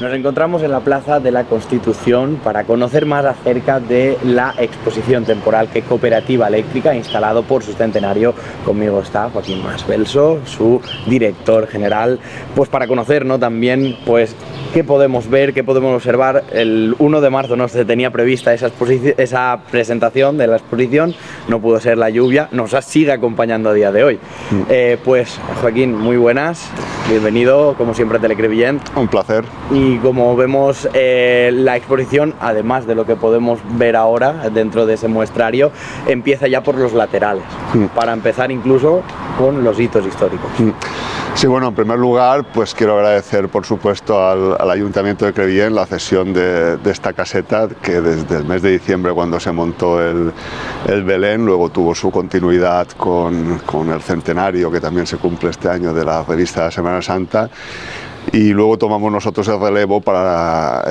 Nos encontramos en la Plaza de la Constitución para conocer más acerca de la exposición temporal que Cooperativa Eléctrica ha instalado por su centenario. Conmigo está Joaquín Masbelso, su director general, pues para conocer, ¿no?, también pues qué podemos ver, qué podemos observar. El 1 de marzo no se tenía prevista esa presentación de la exposición, no pudo ser la lluvia, nos sigue acompañando a día de hoy. Pues Joaquín, muy buenas, bienvenido como siempre a Telecrevillent. Un placer. Y como vemos, la exposición, además de lo que podemos ver ahora dentro de ese muestrario, empieza ya por los laterales, para empezar incluso con los hitos históricos. Sí, bueno, en primer lugar, pues quiero agradecer, por supuesto, al Ayuntamiento de Crevillent la cesión de esta caseta, que desde el mes de diciembre, cuando se montó el Belén, luego tuvo su continuidad con el centenario, que también se cumple este año, de la revista de la Semana Santa. Y luego tomamos nosotros el relevo para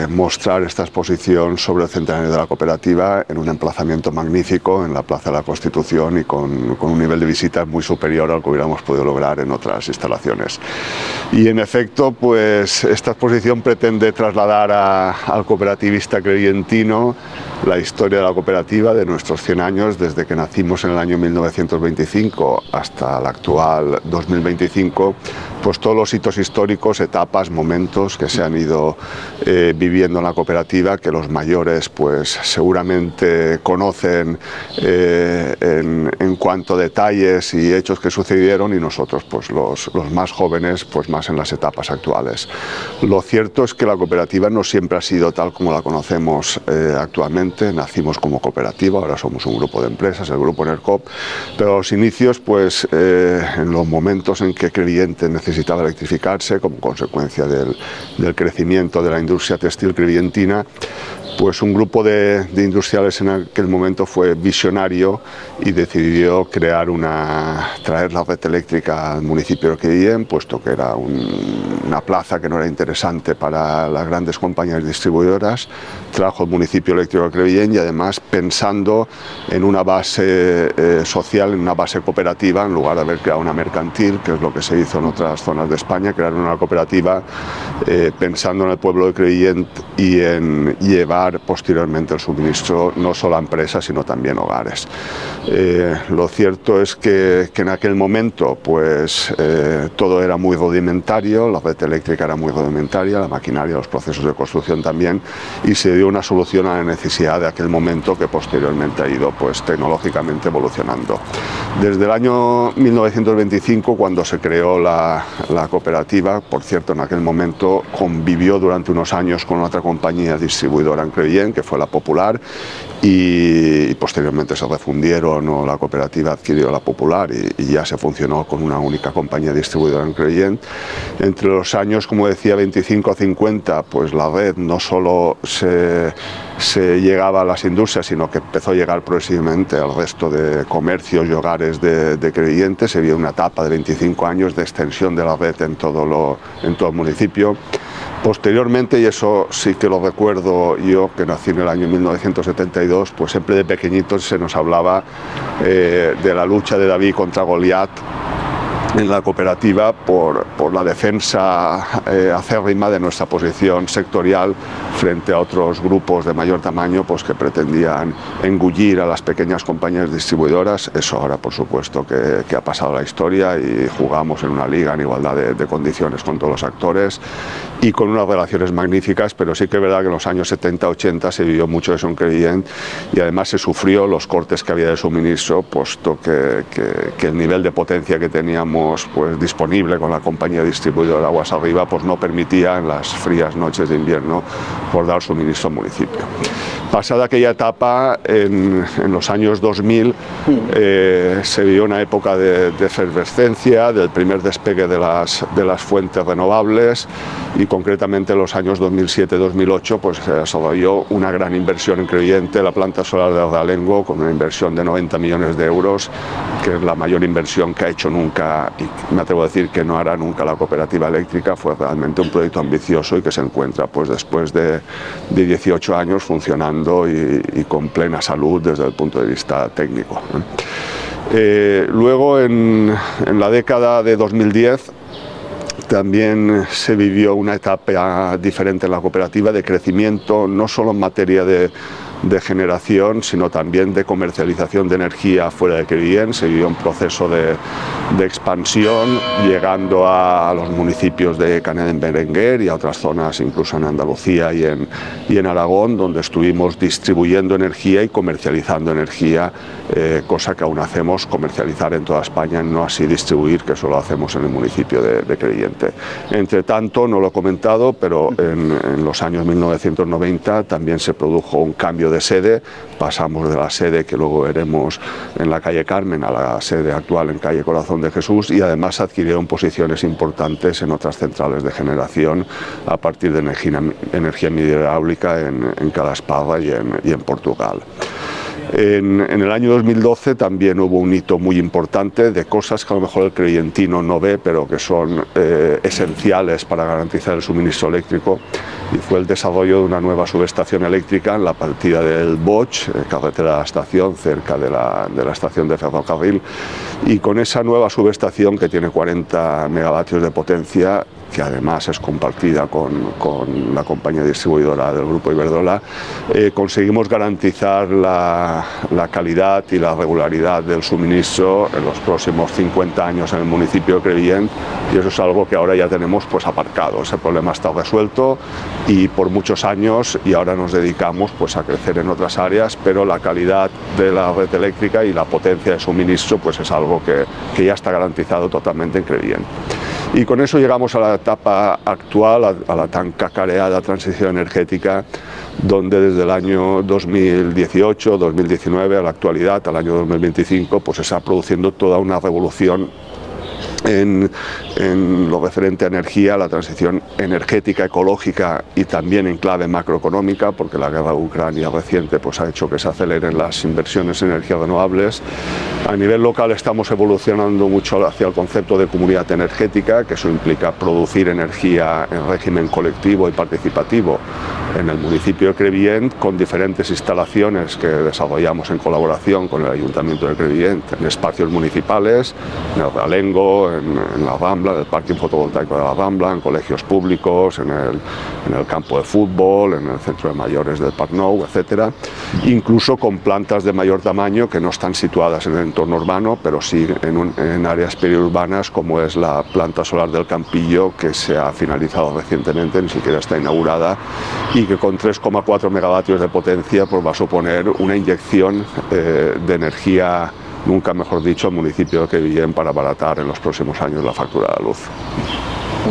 mostrar esta exposición sobre el centenario de la cooperativa en un emplazamiento magnífico en la Plaza de la Constitución y con un nivel de visitas muy superior al que hubiéramos podido lograr en otras instalaciones. Y en efecto, pues esta exposición pretende trasladar al cooperativista crevillentino la historia de la cooperativa de nuestros 100 años, desde que nacimos en el año 1925 hasta el actual 2025, pues todos los hitos históricos, etapas, momentos que se han ido viviendo en la cooperativa, que los mayores pues seguramente conocen en cuanto a detalles y hechos que sucedieron, y nosotros pues los más jóvenes pues más en las etapas actuales. Lo cierto es que la cooperativa no siempre ha sido tal como la conocemos actualmente. Nacimos como cooperativa, ahora somos un grupo de empresas, el grupo Enercop, pero a los inicios pues en los momentos en que Crevillent necesitaba electrificarse como consecuencia del crecimiento de la industria textil crevillentina, pues un grupo de industriales en aquel momento fue visionario y decidió traer la red eléctrica al municipio de Crevillent, puesto que era una plaza que no era interesante para las grandes compañías distribuidoras. Trajo el municipio eléctrico de Crevillent y además pensando en una base social, en una base cooperativa, en lugar de haber creado una mercantil, que es lo que se hizo en otras zonas de España, crear una cooperativa pensando en el pueblo de Crevillent y en llevar posteriormente el suministro no solo a empresas sino también a hogares. Lo cierto es que en aquel momento pues todo era muy rudimentario, la red eléctrica era muy rudimentaria, la maquinaria, los procesos de construcción también, y se dio una solución a la necesidad de aquel momento, que posteriormente ha ido pues tecnológicamente evolucionando. Desde el año 1925, cuando se creó la cooperativa, por cierto, en aquel momento convivió durante unos años con otra compañía distribuidora en Crevillent, que fue la Popular, y posteriormente se refundieron, o la cooperativa adquirió la Popular y ya se funcionó con una única compañía distribuidora en Crevillent. Entre los años, como decía, 25 a 50, pues la red no solo se llegaba a las industrias, sino que empezó a llegar progresivamente al resto de comercios y hogares de Crevillent. Se vio una etapa de 25 años de extensión de la red en todo el municipio. Posteriormente, y eso sí que lo recuerdo yo, que nací en el año 1972, pues siempre de pequeñitos se nos hablaba de la lucha de David contra Goliat en la cooperativa por la defensa acérrima de nuestra posición sectorial frente a otros grupos de mayor tamaño pues que pretendían engullir a las pequeñas compañías distribuidoras. Eso ahora por supuesto que ha pasado la historia y jugamos en una liga en igualdad de condiciones con todos los actores y con unas relaciones magníficas, pero sí que es verdad que en los años 70-80 se vivió mucho eso en Crevillent y además se sufrió los cortes que había de suministro, puesto que el nivel de potencia que teníamos pues disponible con la compañía distribuidora Aguas Arriba pues no permitía en las frías noches de invierno por dar suministro al municipio. Pasada aquella etapa, en los años 2000 se vivió una época de efervescencia, del primer despegue de las fuentes renovables, y concretamente en los años 2007-2008 pues se desarrolló una gran inversión en Crevillent, la planta solar de Realengo, con una inversión de 90 millones de euros, que es la mayor inversión que ha hecho nunca, y me atrevo a decir que no hará nunca, la cooperativa eléctrica. Fue realmente un proyecto ambicioso y que se encuentra pues después de 18 años funcionando y con plena salud desde el punto de vista técnico. Luego en la década de 2010 También se vivió una etapa diferente en la cooperativa de crecimiento, no solo en materia de generación, sino también de comercialización de energía fuera de Crevillent. Se vivió un proceso de expansión, llegando a los municipios de Canet en Berenguer y a otras zonas, incluso en Andalucía y en Aragón, donde estuvimos distribuyendo energía y comercializando energía, cosa que aún hacemos, comercializar en toda España, no así distribuir, que solo hacemos en el municipio de Crevillent. Entre tanto, no lo he comentado, pero en los años 1990 también se produjo un cambio de sede. Pasamos de la sede que luego veremos en la calle Carmen a la sede actual en calle Corazón de Jesús, y además adquirieron posiciones importantes en otras centrales de generación a partir de energía hidráulica en Cadasparra y en Portugal. En el año 2012 también hubo un hito muy importante de cosas que a lo mejor el crevillentino no ve, pero que son esenciales para garantizar el suministro eléctrico, y fue el desarrollo de una nueva subestación eléctrica en la partida del Boig, carretera de la estación, cerca de la estación de ferrocarril, y con esa nueva subestación, que tiene 40 megavatios de potencia, que además es compartida con la compañía distribuidora del Grupo Iberdrola, conseguimos garantizar la calidad y la regularidad del suministro en los próximos 50 años en el municipio de Crevillent, y eso es algo que ahora ya tenemos pues aparcado. Ese problema está resuelto y por muchos años, y ahora nos dedicamos pues a crecer en otras áreas, pero la calidad de la red eléctrica y la potencia de suministro pues es algo que ya está garantizado totalmente en Crevillent. Y con eso llegamos a la etapa actual, a la tan cacareada transición energética, donde desde el año 2018, 2019 a la actualidad, al año 2025, pues se está produciendo toda una revolución en lo referente a energía, la transición energética, ecológica y también en clave macroeconómica, porque la guerra de Ucrania reciente pues ha hecho que se aceleren las inversiones en energías renovables. A nivel local estamos evolucionando mucho hacia el concepto de comunidad energética, que eso implica producir energía en régimen colectivo y participativo en el municipio de Crevillent, con diferentes instalaciones que desarrollamos en colaboración con el Ayuntamiento de Crevillent, en espacios municipales, en el Realengo, en la Rambla, en el parking fotovoltaico de la Rambla, en colegios públicos, en el campo de fútbol, en el centro de mayores del Parc Nou, etcétera, incluso con plantas de mayor tamaño que no están situadas en el entorno urbano, pero sí en áreas periurbanas, como es la planta solar del Campillo, que se ha finalizado recientemente, ni siquiera está inaugurada, y que con 3,4 megavatios de potencia pues va a suponer una inyección de energía, nunca mejor dicho, al municipio de Crevillent, para abaratar en los próximos años la factura de la luz.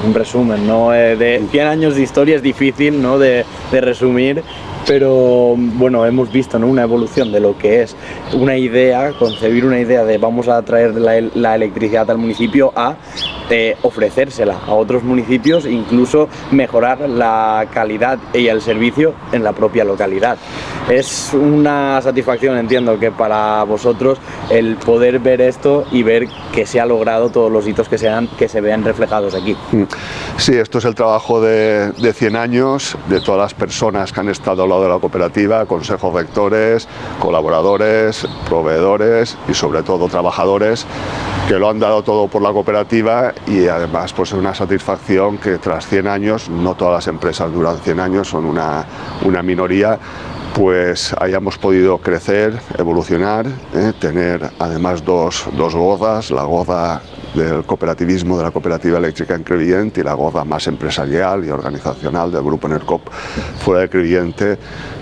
Un resumen, ¿no? De 100 años de historia es difícil, ¿no?, de resumir, pero bueno, hemos visto, ¿no?, una evolución de lo que es una idea, concebir una idea de vamos a traer la electricidad al municipio, a ofrecérsela a otros municipios, incluso mejorar la calidad y el servicio en la propia localidad. Es una satisfacción, entiendo, que para vosotros el poder ver esto y ver que se ha logrado todos los hitos que se vean reflejados aquí. Sí, esto es el trabajo de 100 años, de todas las personas que han estado al lado de la cooperativa, consejos rectores, colaboradores, proveedores y sobre todo trabajadores, que lo han dado todo por la cooperativa, y además pues es una satisfacción que tras 100 años, no todas las empresas duran 100 años, son una minoría, pues hayamos podido crecer, evolucionar, tener además dos gorras, la gorra del cooperativismo de la Cooperativa Eléctrica en Crevillent y la gorra más empresarial y organizacional del Grupo Enercop fuera de Crevillent,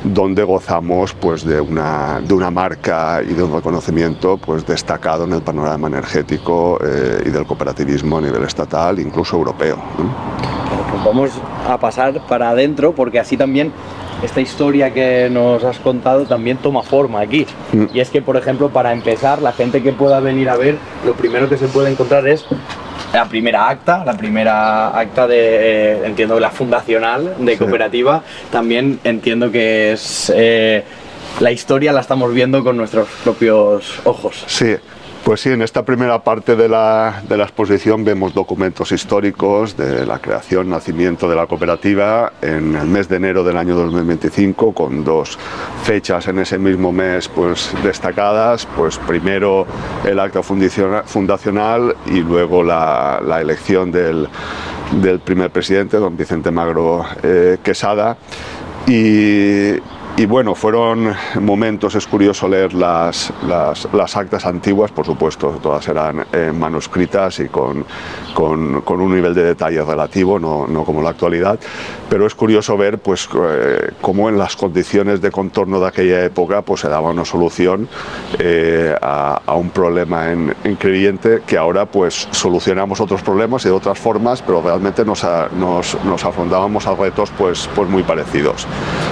donde gozamos pues de una marca y de un reconocimiento pues destacado en el panorama energético y del cooperativismo a nivel estatal, incluso europeo. Pues vamos a pasar para adentro, porque así también esta historia que nos has contado también toma forma aquí. Y es que, por ejemplo, para empezar, la gente que pueda venir a ver, lo primero que se puede encontrar es la primera acta de, entiendo, la fundacional de cooperativa. También entiendo que es la historia la estamos viendo con nuestros propios ojos. Sí. Pues sí, en esta primera parte de la exposición vemos documentos históricos de la creación, nacimiento de la cooperativa en el mes de enero del año 2025, con dos fechas en ese mismo mes pues destacadas, pues primero el acta fundacional y luego la elección del del primer presidente, don Vicente Magro Quesada, y bueno, fueron momentos, es curioso leer las actas antiguas, por supuesto, todas eran manuscritas y con un nivel de detalle relativo, no como la actualidad, pero es curioso ver pues, cómo en las condiciones de contorno de aquella época pues, se daba una solución a un problema en Crevillente, que ahora pues, solucionamos otros problemas y de otras formas, pero realmente nos afrontábamos a retos pues muy parecidos.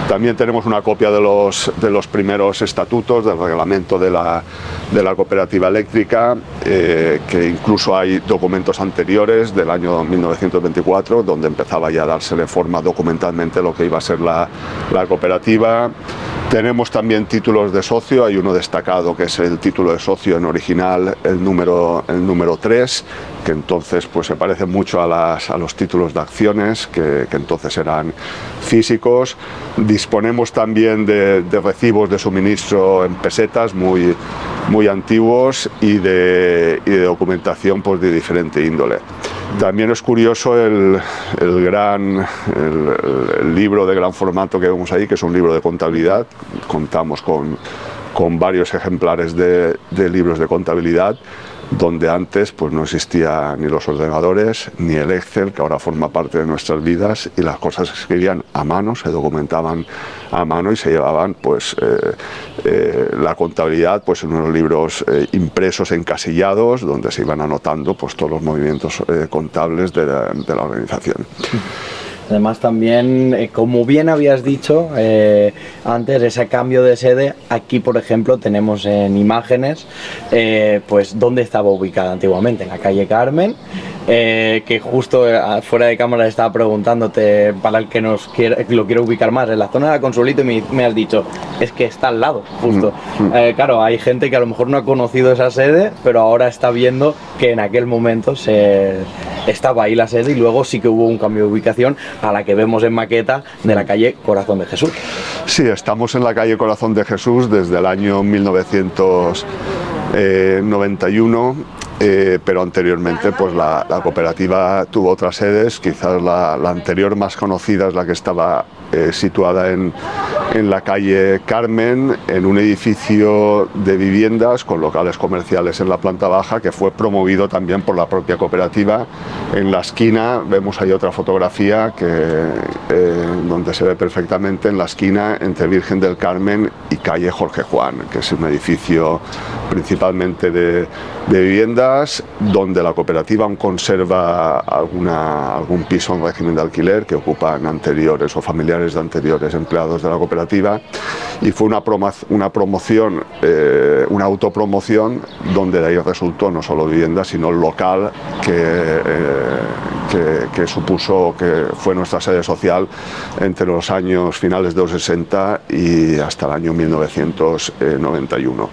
También tenemos una copia de los primeros estatutos, del reglamento de la cooperativa eléctrica, que incluso hay documentos anteriores del año 1924, donde empezaba ya a dársele forma documentalmente lo que iba a ser la cooperativa. Tenemos también títulos de socio, hay uno destacado que es el título de socio en original, el número 3, que entonces pues, se parece mucho a los títulos de acciones, que entonces eran físicos. Disponemos también de recibos de suministro en pesetas muy antiguos y de documentación pues, de diferente índole. También es curioso el libro de gran formato que vemos ahí, que es un libro de contabilidad. Contamos con varios ejemplares de libros de contabilidad, donde antes pues, no existían ni los ordenadores ni el Excel, que ahora forma parte de nuestras vidas, y las cosas se escribían a mano, se documentaban a mano y se llevaban pues, la contabilidad pues, en unos libros impresos, encasillados, donde se iban anotando pues, todos los movimientos contables de la organización. Además también, como bien habías dicho antes, ese cambio de sede, aquí por ejemplo tenemos en imágenes pues dónde estaba ubicada antiguamente, en la calle Carmen, que justo fuera de cámara estaba preguntándote, para el que lo quiero ubicar más, en la zona de la Consuelito, y me has dicho, es que está al lado, justo. Claro, hay gente que a lo mejor no ha conocido esa sede, pero ahora está viendo que en aquel momento estaba ahí la sede, y luego sí que hubo un cambio de ubicación a la que vemos en maqueta de la calle Corazón de Jesús. Sí, estamos en la calle Corazón de Jesús desde el año 1991, pero anteriormente pues la cooperativa tuvo otras sedes. Quizás la anterior más conocida es la que estaba situada en la calle Carmen, en un edificio de viviendas con locales comerciales en la planta baja, que fue promovido también por la propia cooperativa. En la esquina vemos ahí otra fotografía donde se ve perfectamente en la esquina entre Virgen del Carmen y calle Jorge Juan, que es un edificio principalmente de viviendas, donde la cooperativa aún conserva algún piso en régimen de alquiler que ocupan anteriores o familiares de anteriores empleados de la cooperativa, y fue una promoción, una autopromoción, donde de ahí resultó no solo vivienda sino el local que supuso que fue nuestra sede social entre los años finales de los 60 y hasta el año 1991.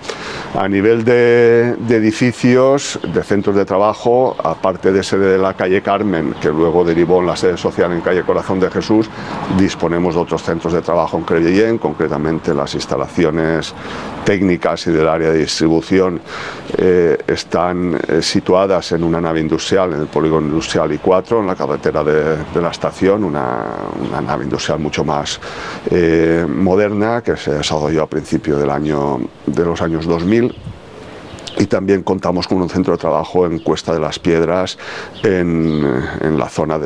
A nivel de edificios, de centros de trabajo, aparte de sede de la calle Carmen, que luego derivó en la sede social en calle Corazón de Jesús, disponemos de otros centros de trabajo en Crevillent, concretamente las instalaciones técnicas y del área de distribución están situadas en una nave industrial, en el polígono industrial I4, en la carretera de la estación, una nave industrial mucho más moderna, que se desarrolló a principios de los años 2000. Y también contamos con un centro de trabajo en Cuesta de las Piedras, en la zona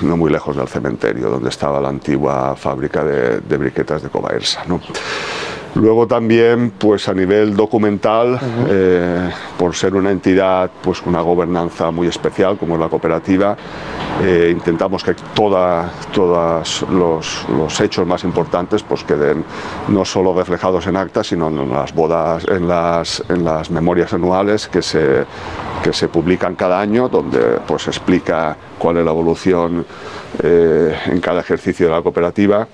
no muy lejos del cementerio, donde estaba la antigua fábrica de briquetas de Cobaersa, ¿no? Luego también, pues a nivel documental, por ser una entidad pues con una gobernanza muy especial como es la cooperativa, intentamos que todos los hechos más importantes pues queden no solo reflejados en actas, sino en las bodas, en las memorias anuales que se publican cada año, donde pues explica cuál es la evolución en cada ejercicio de la cooperativa.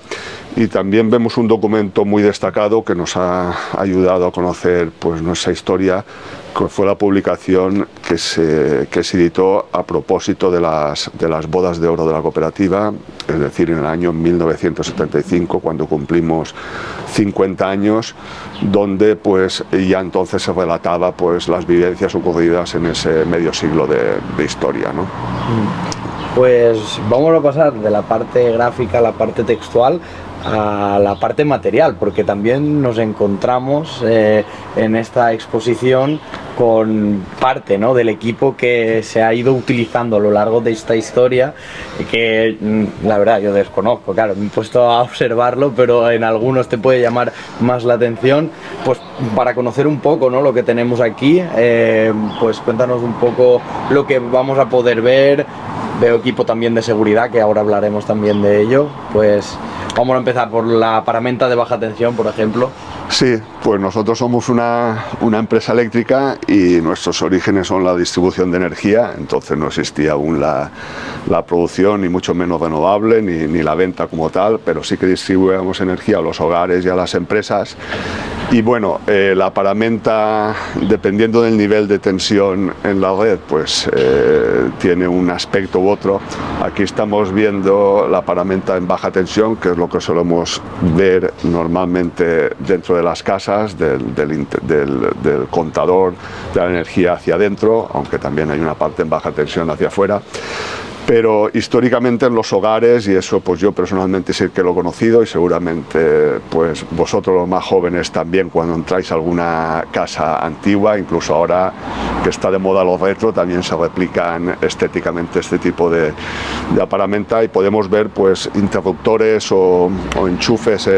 Y también vemos un documento muy destacado que nos ha ayudado a conocer pues, nuestra historia, que fue la publicación que se editó a propósito de las bodas de oro de la cooperativa, es decir, en el año 1975, cuando cumplimos 50 años, donde pues, ya entonces se relataba pues, las vivencias ocurridas en ese medio siglo de historia, ¿no? Pues vamos a pasar de la parte gráfica a la parte textual a la parte material, porque también nos encontramos en esta exposición con parte, ¿no?, del equipo que se ha ido utilizando a lo largo de esta historia, que la verdad yo desconozco, claro, me he puesto a observarlo, pero en algunos te puede llamar más la atención. Pues para conocer un poco, ¿no?, lo que tenemos aquí, pues cuéntanos un poco lo que vamos a poder ver. Veo equipo también de seguridad, que ahora hablaremos también de ello. Pues vamos a empezar por la paramenta de baja tensión, por ejemplo. Sí, pues nosotros somos una empresa eléctrica y nuestros orígenes son la distribución de energía, entonces no existía aún la producción, ni mucho menos renovable, ni la venta como tal, pero sí que distribuíamos energía a los hogares y a las empresas. Y bueno, la paramenta, dependiendo del nivel de tensión en la red, pues tiene un aspecto u otro. Aquí estamos viendo la paramenta en baja tensión, que es lo que solemos ver normalmente dentro de las casas, del contador de la energía hacia adentro, aunque también hay una parte en baja tensión hacia afuera. Pero históricamente en los hogares, y eso pues yo personalmente sí que lo he conocido, y seguramente pues vosotros los más jóvenes también, cuando entráis a alguna casa antigua, incluso ahora que está de moda los retro, también se replican estéticamente este tipo de paramenta, y podemos ver pues interruptores o enchufes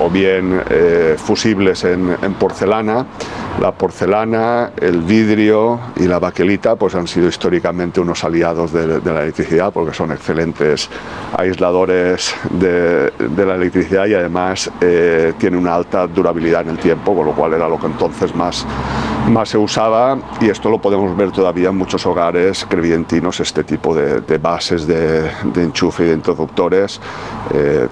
o bien fusibles en porcelana. La porcelana, el vidrio y la baquelita pues han sido históricamente unos aliados de la electricidad, porque son excelentes aisladores de la electricidad, y además tiene una alta durabilidad en el tiempo, con lo cual era lo que entonces más se usaba, y esto lo podemos ver todavía en muchos hogares crevillentinos, este tipo de bases de enchufe y de interruptores,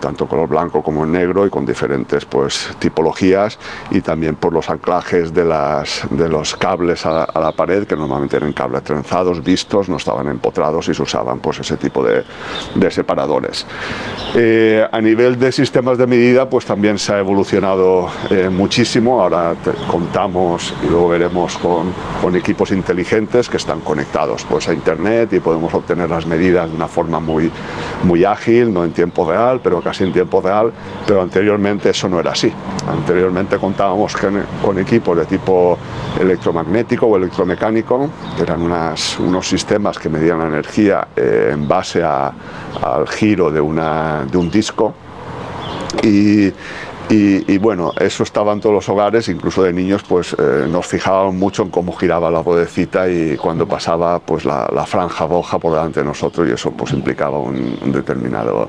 tanto color blanco como en negro, y con diferentes pues tipologías, y también por los anclajes de los cables a la pared, que normalmente eran cables trenzados, vistos, no estaban empotrados, y se usaban pues ese tipo de separadores. A nivel de sistemas de medida pues también se ha evolucionado muchísimo. Ahora contamos, y luego veremos, con equipos inteligentes que están conectados pues a internet, y podemos obtener las medidas de una forma muy ágil, no en tiempo real, pero casi en tiempo real. Pero anteriormente eso no era así. Anteriormente contábamos con equipos de tipo electromagnético o electromecánico, que eran unos sistemas que medían la energía en base al giro de un disco, y bueno, eso estaba en todos los hogares, incluso de niños pues nos fijábamos mucho en cómo giraba la ruedecita y cuando pasaba pues la franja roja por delante de nosotros, y eso pues implicaba una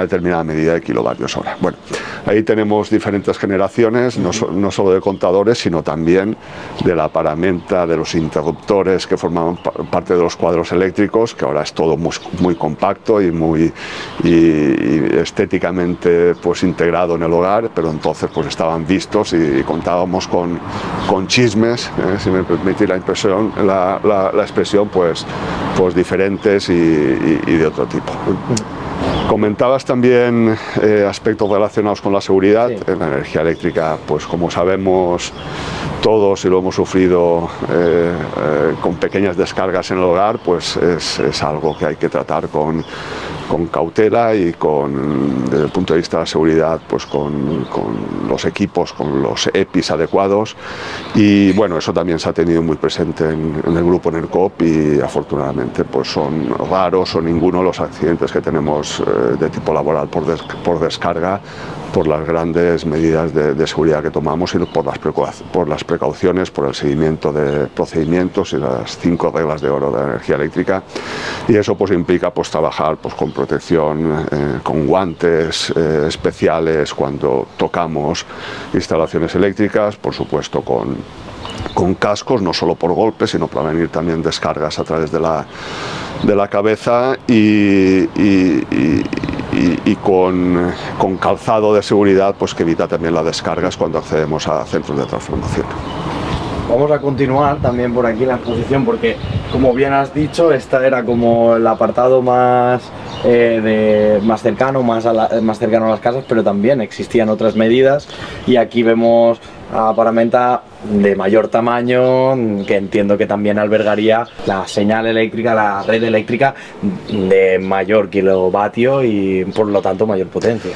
determinada medida de kilovatios hora. Bueno, ahí tenemos diferentes generaciones, no solo de contadores, sino también de la paramenta, de los interruptores que formaban parte de los cuadros eléctricos, que ahora es todo muy compacto y estéticamente pues integrado en el hogar, pero entonces pues estaban vistos y contábamos con chismes, si me permitís la expresión, pues diferentes y de otro tipo. Comentabas también aspectos relacionados con la seguridad. Sí. En la energía eléctrica, pues como sabemos todos y lo hemos sufrido con pequeñas descargas en el hogar, pues es algo que hay que tratar con cautela y desde el punto de vista de la seguridad, pues con los equipos, con los EPIs adecuados. Y bueno, eso también se ha tenido muy presente en el grupo NERCOP, y afortunadamente pues son raros o ninguno los accidentes que tenemos de tipo laboral por descarga, por las grandes medidas de seguridad que tomamos y por las precauciones, por el seguimiento de procedimientos y las 5 reglas de oro de la energía eléctrica. Y eso pues implica pues trabajar pues con protección, con guantes especiales cuando tocamos instalaciones eléctricas, por supuesto con cascos, no solo por golpes, sino para venir también descargas a través de la cabeza, y con calzado de seguridad pues que evita también las descargas cuando accedemos a centros de transformación. Vamos a continuar también por aquí en la exposición, porque Como bien has dicho, esta era como el apartado más cercano, más cercano a las casas, pero también existían otras medidas, y aquí vemos a paramenta de mayor tamaño, que entiendo que también albergaría la señal eléctrica, la red eléctrica de mayor kilovatio y por lo tanto mayor potencia.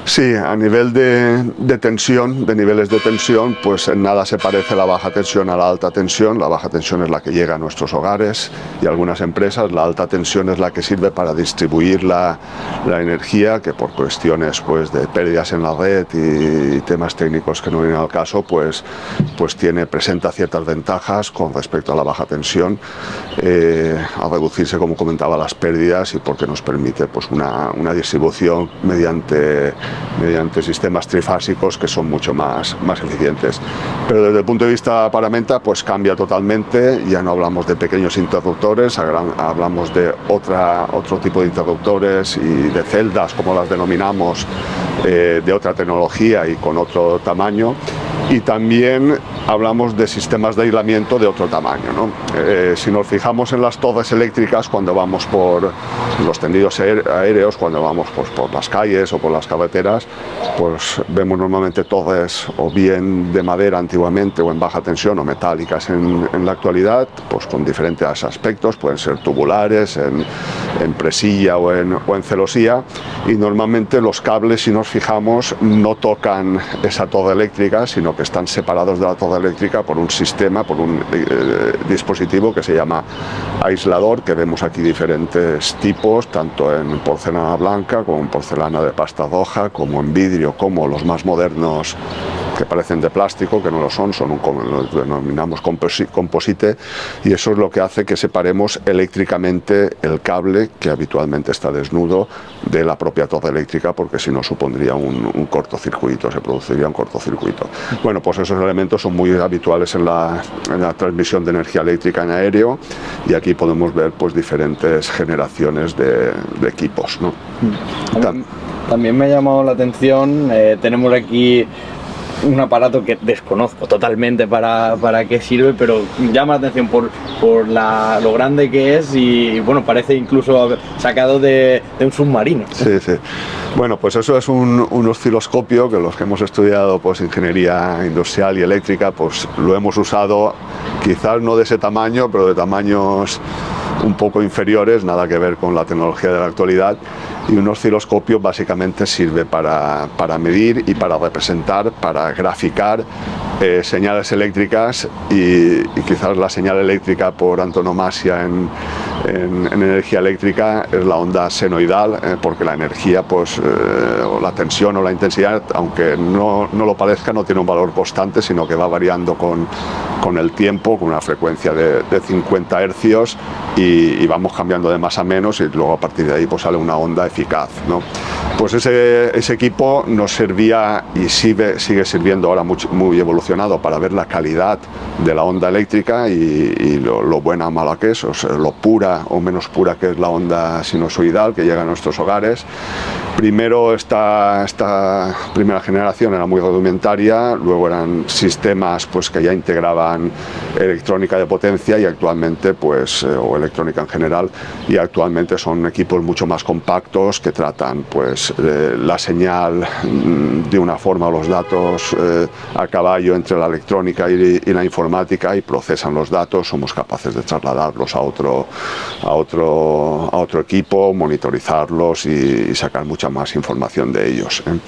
Sí, a nivel de tensión, de niveles de tensión, pues en nada se parece la baja tensión a la alta tensión. La baja tensión es la que llega a nuestros hogares y a algunas empresas. La alta tensión es la que sirve para distribuir la energía, que por cuestiones pues de pérdidas en la red y temas técnicos que no vienen al caso, pues presenta ciertas ventajas con respecto a la baja tensión, a reducirse, como comentaba, las pérdidas, y porque nos permite pues una distribución mediante sistemas trifásicos que son mucho más eficientes. Pero desde el punto de vista paramenta, pues cambia totalmente. Ya no hablamos de pequeños interruptores, hablamos de otro tipo de interruptores y de celdas, como las denominamos, de otra tecnología y con otro tamaño. Y también hablamos de sistemas de aislamiento de otro tamaño, ¿no? Si nos fijamos en las torres eléctricas, cuando vamos por los tendidos aéreos, cuando vamos pues por las calles o por las carreteras, pues vemos normalmente torres o bien de madera antiguamente, o en baja tensión, o metálicas en la actualidad, pues con diferentes aspectos. Pueden ser tubulares, en presilla o en celosía, y normalmente los cables, si nos fijamos, no tocan esa torre eléctrica, sino que están separados de la torre eléctrica por un sistema, por un dispositivo que se llama aislador, que vemos aquí diferentes tipos, tanto en porcelana blanca como en porcelana de pasta roja, como en vidrio, como los más modernos que parecen de plástico, que no lo son, lo denominamos composite, y eso es lo que hace que separemos eléctricamente el cable, que habitualmente está desnudo, de la propia torre eléctrica, porque si no supondría un cortocircuito, se produciría un cortocircuito. Bueno, pues esos elementos son muy habituales en la transmisión de energía eléctrica en aéreo, y aquí podemos ver pues diferentes generaciones de equipos, ¿no? También me ha llamado la atención, tenemos aquí un aparato que desconozco totalmente para qué sirve, pero llama la atención por lo grande que es, y bueno, parece incluso sacado de un submarino. Sí, sí. Bueno, pues eso es un osciloscopio que los que hemos estudiado pues ingeniería industrial y eléctrica, pues lo hemos usado, quizás no de ese tamaño, pero de tamaños un poco inferiores, nada que ver con la tecnología de la actualidad. Y un osciloscopio básicamente sirve para medir y para representar, para graficar señales eléctricas, y quizás la señal eléctrica por antonomasia en energía eléctrica es la onda senoidal, porque la energía, pues, o la tensión o la intensidad, aunque no lo parezca, no tiene un valor constante, sino que va variando con el tiempo, con una frecuencia de 50 hercios, y vamos cambiando de más a menos, y luego a partir de ahí pues sale una onda eficaz, ¿no? Pues ese equipo nos servía y sigue sirviendo ahora muy evolucionado para ver la calidad de la onda eléctrica y lo buena o mala que es, o sea, lo pura o menos pura que es la onda sinusoidal que llega a nuestros hogares. Primero esta primera generación era muy rudimentaria, luego eran sistemas pues que ya integraban electrónica de potencia, y actualmente pues o electrónica en general, y actualmente son equipos mucho más compactos que tratan pues la señal de una forma, o los datos a caballo entre la electrónica y la informática, y procesan los datos. Somos capaces de trasladarlos a otro equipo, monitorizarlos y sacar mucha más información de ellos, ¿eh?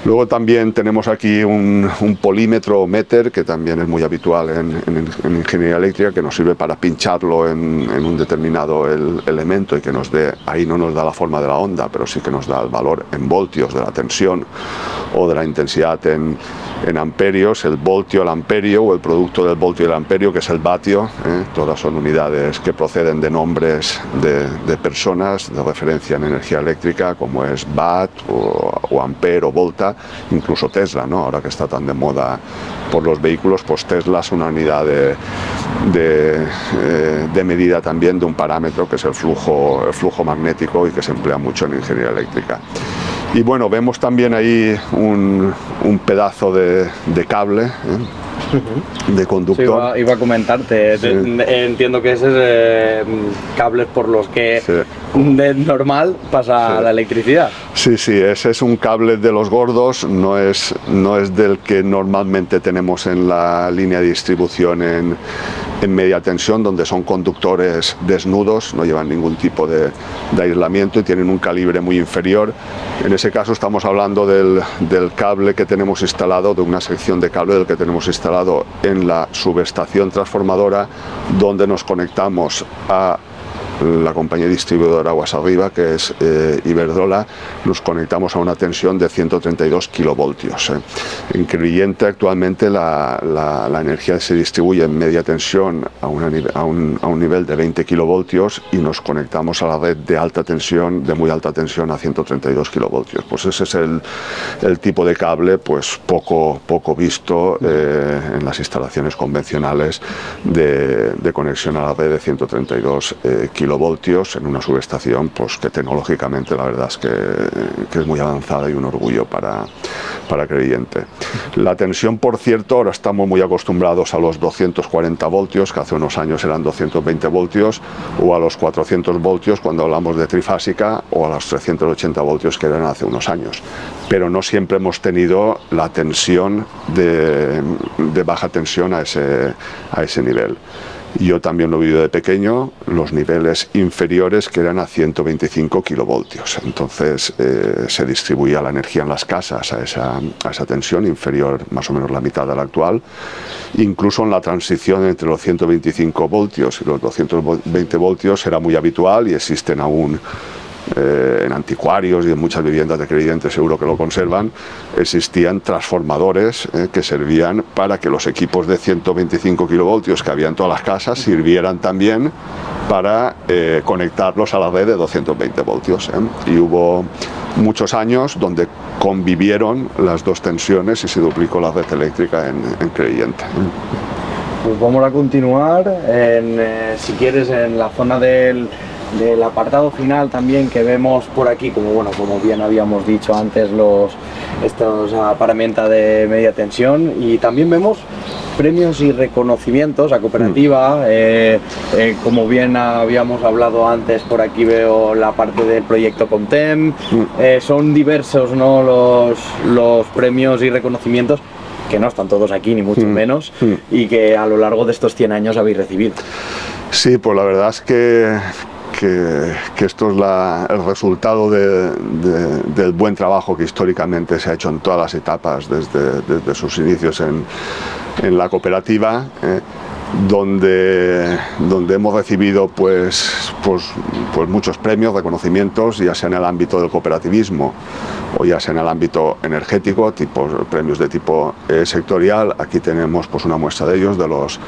Luego también tenemos aquí un polímetro o méter, que también es muy habitual en ingeniería eléctrica, que nos sirve para pincharlo en un determinado elemento, y que ahí no nos da la forma de la onda, pero sí que nos da el valor en voltios de la tensión o de la intensidad en amperios, el voltio, el amperio, o el producto del voltio y el amperio, que es el vatio, ¿eh? Todas son unidades que proceden de nombres de personas de referencia en energía eléctrica, como es watt o ampere o volta, incluso Tesla, ¿no? Ahora que está tan de moda por los vehículos, pues Tesla es una unidad de medida también de un parámetro que es el flujo magnético, y que se emplea mucho en ingeniería eléctrica. Y bueno, vemos también ahí un pedazo de cable, ¿eh? de conductor. Sí, iba a comentarte, Sí. Entiendo que ese es cables por los que Sí. de normal pasa Sí. la electricidad. Sí, sí, ese es un cable de los gordos, no es del que normalmente tenemos en la línea de distribución en media tensión, donde son conductores desnudos, no llevan ningún tipo de aislamiento y tienen un calibre muy inferior. En ese caso estamos hablando del cable que tenemos instalado, de una sección de cable del que tenemos instalado en la subestación transformadora, donde nos conectamos a la compañía distribuidora Aguas Arriba, que es Iberdrola. Nos conectamos a una tensión de 132 kilovoltios. En Crevillente actualmente la energía se distribuye en media tensión a un nivel de 20 kilovoltios y nos conectamos a la red de alta tensión, de muy alta tensión, a 132 kilovoltios. Pues ese es el tipo de cable pues poco visto en las instalaciones convencionales de conexión a la red de 132 kilovoltios en una subestación pues que tecnológicamente la verdad es que es muy avanzada y un orgullo para Crevillente. La tensión, por cierto, ahora estamos muy acostumbrados a los 240 voltios, que hace unos años eran 220 voltios, o a los 400 voltios cuando hablamos de trifásica, o a los 380 voltios que eran hace unos años. Pero no siempre hemos tenido la tensión de baja tensión a ese nivel. Yo también lo he vivido de pequeño, los niveles inferiores que eran a 125 kilovoltios. Entonces se distribuía la energía en las casas a esa tensión inferior, más o menos la mitad de la actual. Incluso en la transición entre los 125 voltios y los 220 voltios era muy habitual y existen aún en anticuarios y en muchas viviendas de Crevillente seguro que lo conservan, existían transformadores que servían para que los equipos de 125 kilovoltios que había en todas las casas sirvieran también para conectarlos a la red de 220 voltios. Y hubo muchos años donde convivieron las dos tensiones y se duplicó la red eléctrica en Crevillente. Pues vamos a continuar, si quieres, en la zona del apartado final también, que vemos por aquí, como bien habíamos dicho antes, estos paramenta de media tensión, y también vemos premios y reconocimientos a cooperativa. Como bien habíamos hablado antes, por aquí veo la parte del proyecto Contem. Son diversos, ¿no?, los premios y reconocimientos, que no están todos aquí, ni mucho menos, y que a lo largo de estos 100 años habéis recibido. Sí, pues la verdad es que esto es el resultado del buen trabajo que históricamente se ha hecho en todas las etapas, desde sus inicios en la cooperativa, donde hemos recibido pues muchos premios, reconocimientos, ya sea en el ámbito del cooperativismo o ya sea en el ámbito energético, premios de tipo sectorial. Aquí tenemos pues una muestra de ellos, de los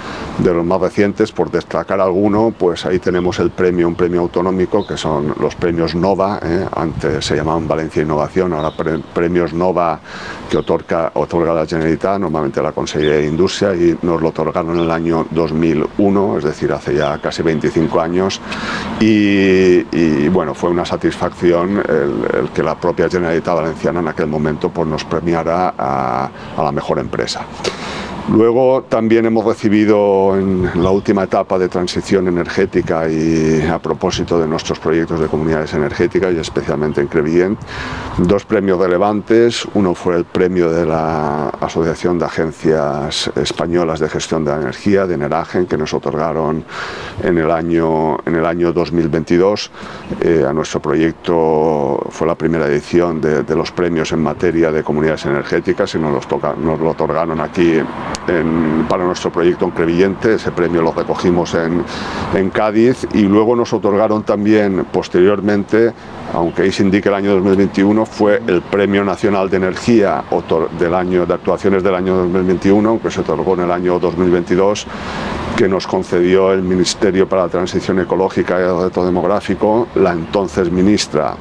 más recientes. Por destacar alguno, pues ahí tenemos un premio autonómico, que son los premios Nova, antes se llamaban Valencia Innovación, ahora premios Nova, que otorga la Generalitat, normalmente la Consellería de Industria, y nos lo otorgaron en el año 2001, es decir, hace ya casi 25 años, y bueno, fue una satisfacción el que la propia Generalitat Valenciana en aquel momento pues nos premiara a la mejor empresa. Luego también hemos recibido en la última etapa de transición energética, y a propósito de nuestros proyectos de comunidades energéticas y especialmente en Crevillent, dos premios relevantes. Uno fue el premio de la Asociación de Agencias Españolas de Gestión de la Energía, de Neragen, que nos otorgaron en el año 2022. A nuestro proyecto fue la primera edición de los premios en materia de comunidades energéticas y nos lo otorgaron aquí para nuestro proyecto en Crevillente. Ese premio lo recogimos en Cádiz, y luego nos otorgaron también posteriormente, aunque ahí se indique el año 2021, fue el Premio Nacional de Energía de actuaciones del año 2021, aunque se otorgó en el año 2022, que nos concedió el Ministerio para la Transición Ecológica y el Reto Demográfico. La entonces ministra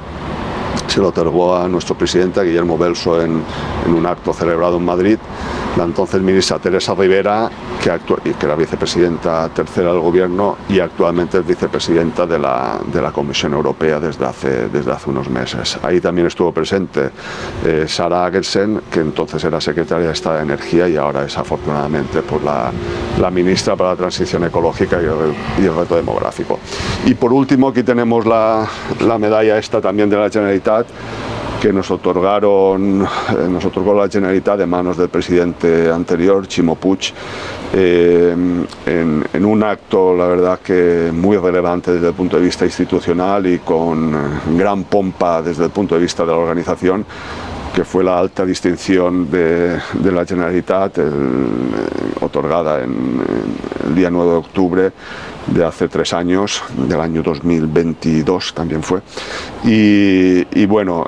se lo otorgó a nuestro presidente, a Guillermo Belso, en un acto celebrado en Madrid. la entonces ministra Teresa Rivera, que era vicepresidenta tercera del gobierno y actualmente es vicepresidenta de la Comisión Europea desde hace unos meses. Ahí también estuvo presente Sara Agersen, que entonces era secretaria de Estado de Energía y ahora es afortunadamente pues, la ministra para la transición ecológica y el reto demográfico. Y por último aquí tenemos la medalla esta también de la Generalitat, que nos otorgó la Generalitat de manos del presidente anterior, Ximo Puig, en un acto, la verdad, que muy relevante desde el punto de vista institucional y con gran pompa desde el punto de vista de la organización, que fue la alta distinción de la Generalitat, otorgada en el día 9 de octubre de hace 3 años, del año 2022 también fue. Y bueno,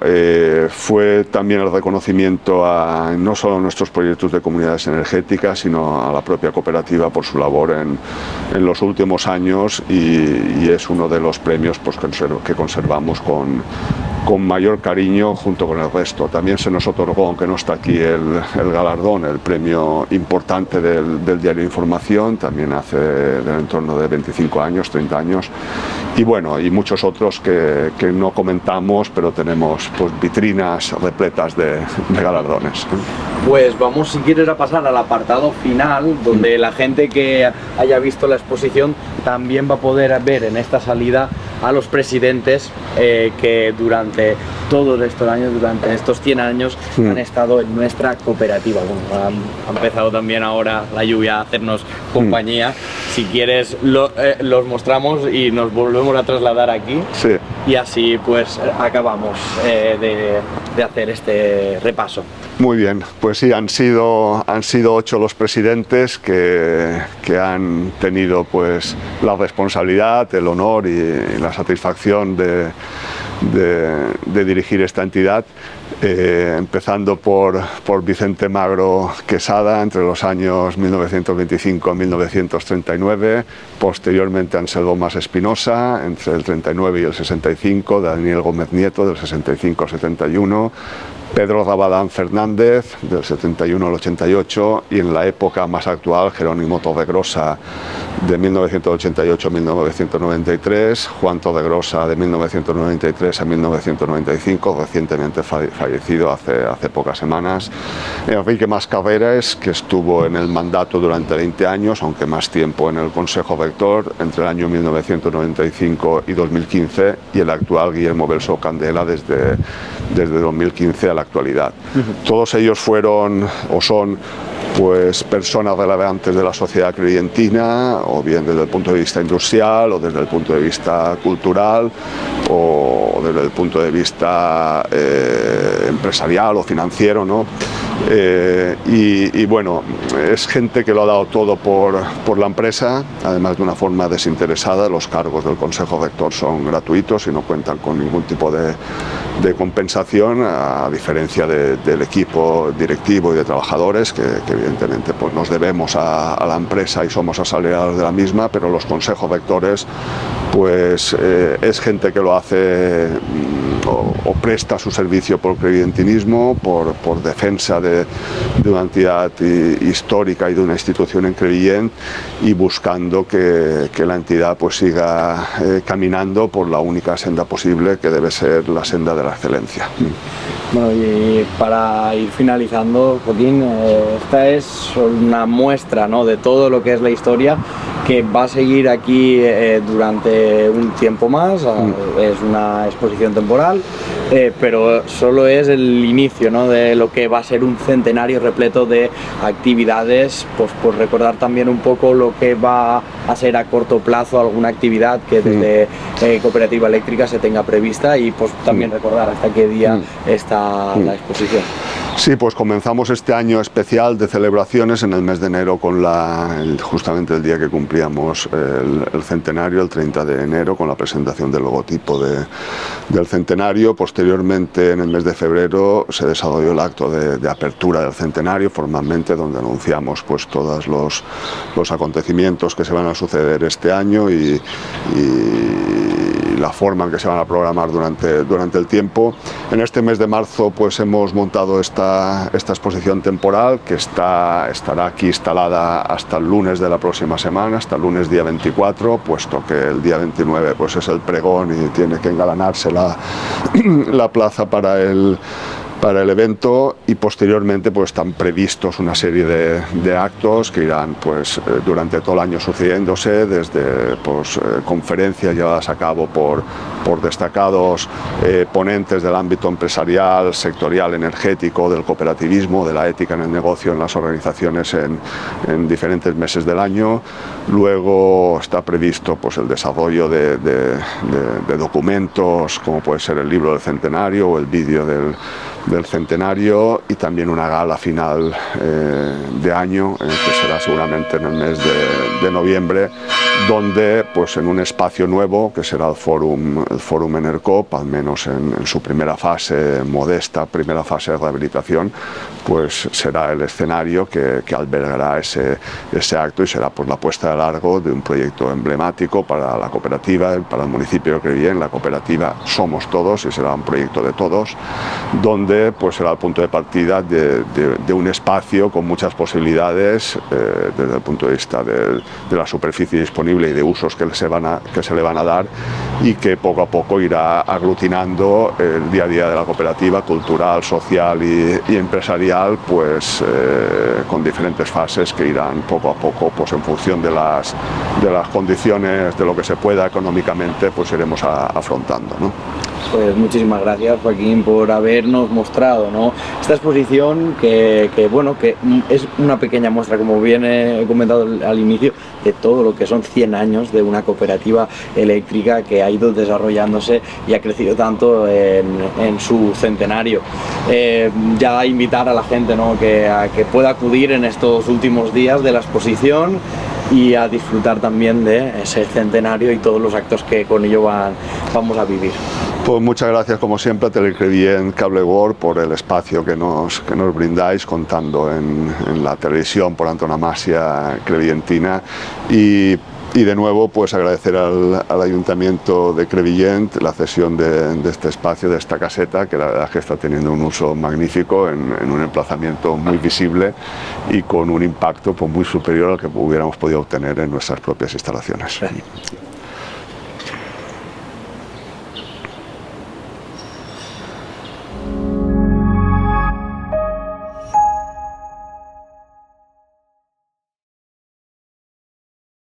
fue también el reconocimiento a no solo a nuestros proyectos de comunidades energéticas, sino a la propia cooperativa por su labor en los últimos años, y es uno de los premios pues, que conservamos con mayor cariño junto con el resto. También se nos otorgó, aunque no está aquí, el galardón, el premio importante del diario Información, también hace del entorno de 25 años, 30 años, y bueno, y muchos otros que no comentamos, pero tenemos pues, vitrinas repletas de galardones. Pues vamos, si quieres, a pasar al apartado final, donde la gente que haya visto la exposición también va a poder ver en esta salida a los presidentes que durante todos estos años, durante estos 100 años, han estado en nuestra cooperativa. Bueno, ha empezado también ahora la lluvia a hacernos compañía. Si quieres, los mostramos y nos volvemos a trasladar aquí. Sí. Y así pues acabamos de hacer este repaso. Muy bien, pues sí, han sido 8 los presidentes que han tenido pues la responsabilidad, el honor y la satisfacción de dirigir esta entidad, empezando por Vicente Magro Quesada entre los años 1925 y 1939, posteriormente Anselmo Mas Espinosa entre el 39 y el 65, Daniel Gómez Nieto del 65 al 71, Pedro Rabadán Fernández del 71 al 88 y en la época más actual Jerónimo Torregrosa de 1988 a 1993, Juan Torregrosa de 1993 a 1995, recientemente fallecido hace pocas semanas, Enrique Mascareres, que estuvo en el mandato durante 20 años, aunque más tiempo en el Consejo Rector, entre el año 1995 y 2015, y el actual Guillermo Belso Candela desde 2015 a la actualidad. Todos ellos fueron o son pues personas relevantes de la sociedad credientina, o bien desde el punto de vista industrial, o desde el punto de vista cultural, o desde el punto de vista empresarial o financiero, ¿no? Y bueno, es gente que lo ha dado todo por la empresa, además de una forma desinteresada. Los cargos del Consejo Rector son gratuitos y no cuentan con ningún tipo de compensación, a diferencia del equipo directivo y de trabajadores que evidentemente pues nos debemos a la empresa y somos asalariados de la misma, pero los consejos rectores pues es gente que lo hace o presta su servicio por credientinismo, por defensa de una entidad histórica y de una institución en Crevillent, y buscando que la entidad pues siga caminando por la única senda posible, que debe ser la senda de la excelencia. Bueno, y para ir finalizando, Joaquín, esta es una muestra, ¿no?, de todo lo que es la historia, que va a seguir aquí durante un tiempo más. Es una exposición temporal, pero solo es el inicio, ¿no?, de lo que va a ser un centenario repleto de actividades, pues por recordar también un poco lo que va a ser a corto plazo alguna actividad que desde Cooperativa Eléctrica se tenga prevista, y pues también recordar hasta qué día está la exposición. Sí, pues comenzamos este año especial de celebraciones en el mes de enero con justamente el día que cumplíamos el centenario, el 30 de enero, con la presentación del logotipo del centenario. Posteriormente, en el mes de febrero, se desarrolló el acto de apertura del centenario formalmente, donde anunciamos pues todos los acontecimientos que se van a suceder este año y la forma en que se van a programar durante el tiempo. En este mes de marzo pues hemos montado esta exposición temporal que estará aquí instalada hasta el lunes de la próxima semana, hasta el lunes día 24, puesto que el día 29 pues es el pregón y tiene que engalanarse la plaza para el evento, y posteriormente pues están previstos una serie de actos que irán pues durante todo el año sucediéndose, desde pues conferencias llevadas a cabo por destacados ponentes del ámbito empresarial, sectorial, energético, del cooperativismo, de la ética en el negocio en las organizaciones en diferentes meses del año. Luego está previsto pues el desarrollo de documentos, como puede ser el libro del centenario o el vídeo del centenario, y también una gala final de año, que será seguramente en el mes de noviembre, donde pues en un espacio nuevo que será el Fórum Enercop, al menos en su primera fase, modesta primera fase de rehabilitación, pues será el escenario que albergará ese acto, y será pues la puesta de largo de un proyecto emblemático para la cooperativa, para el municipio de Crevillent. La cooperativa somos todos y será un proyecto de todos, donde pues será el punto de partida de un espacio con muchas posibilidades desde el punto de vista de la superficie disponible y de usos que se le van a dar, y que poco a poco irá aglutinando el día a día de la cooperativa, cultural, social y empresarial, pues con diferentes fases que irán poco a poco, pues en función de las condiciones, de lo que se pueda económicamente, pues iremos afrontando, ¿no? Pues muchísimas gracias, Joaquín, por habernos mostrado, ¿no?, esta exposición que es una pequeña muestra, como bien he comentado al inicio, de todo lo que son 100 años de una cooperativa eléctrica que ha ido desarrollándose y ha crecido tanto en su centenario. Ya invitar a la gente, ¿no?, que pueda acudir en estos últimos días de la exposición y a disfrutar también de ese centenario y todos los actos que con ello vamos a vivir. Pues muchas gracias, como siempre, a Telecrevillent Cable World por el espacio que nos brindáis, contando en la televisión por antonomasia crevillentina, y de nuevo pues agradecer al Ayuntamiento de Crevillent la cesión de este espacio, de esta caseta, que la verdad es que está teniendo un uso magnífico en un emplazamiento muy visible y con un impacto pues muy superior al que hubiéramos podido obtener en nuestras propias instalaciones.